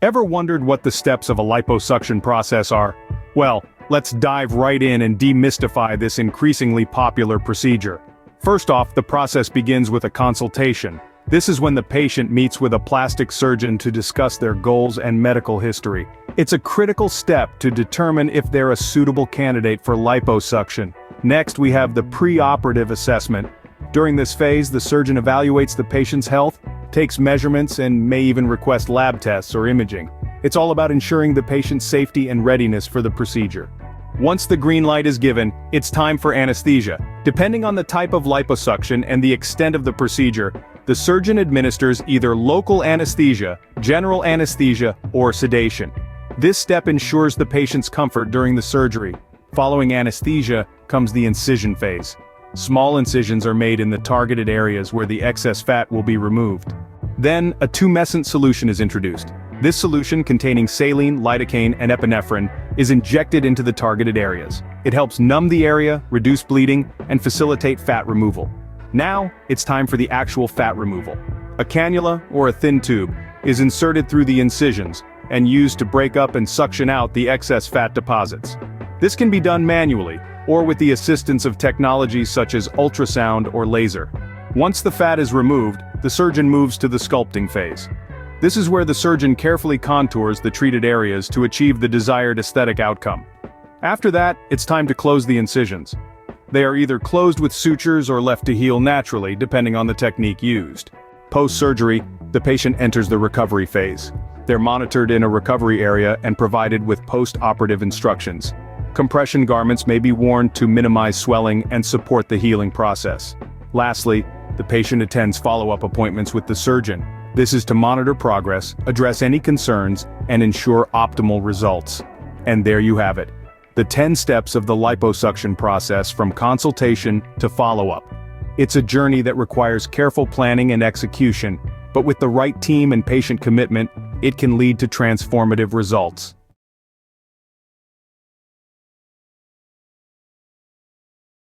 Ever wondered what the steps of a liposuction process are? Well, let's dive right in and demystify this increasingly popular procedure. First off, the process begins with a consultation. This is when the patient meets with a plastic surgeon to discuss their goals and medical history. It's a critical step to determine if they're a suitable candidate for liposuction. Next, we have the pre-operative assessment. During this phase, the surgeon evaluates the patient's health, takes measurements, and may even request lab tests or imaging. It's all about ensuring the patient's safety and readiness for the procedure. Once the green light is given, it's time for anesthesia. Depending on the type of liposuction and the extent of the procedure, the surgeon administers either local anesthesia, general anesthesia, or sedation. This step ensures the patient's comfort during the surgery. Following anesthesia comes the incision phase. Small incisions are made in the targeted areas where the excess fat will be removed. Then, a tumescent solution is introduced. This solution, containing saline, lidocaine, and epinephrine, is injected into the targeted areas. It helps numb the area, reduce bleeding, and facilitate fat removal. Now, it's time for the actual fat removal. A cannula, or a thin tube, is inserted through the incisions and used to break up and suction out the excess fat deposits. This can be done manually, or with the assistance of technologies such as ultrasound or laser. Once the fat is removed, the surgeon moves to the sculpting phase. This is where the surgeon carefully contours the treated areas to achieve the desired aesthetic outcome. After that, it's time to close the incisions. They are either closed with sutures or left to heal naturally, depending on the technique used. Post-surgery, the patient enters the recovery phase. They're monitored in a recovery area and provided with post-operative instructions. Compression garments may be worn to minimize swelling and support the healing process. Lastly, the patient attends follow-up appointments with the surgeon. This is to monitor progress, address any concerns, and ensure optimal results. And there you have it. The 10 steps of the liposuction process, from consultation to follow-up. It's a journey that requires careful planning and execution, but with the right team and patient commitment, it can lead to transformative results.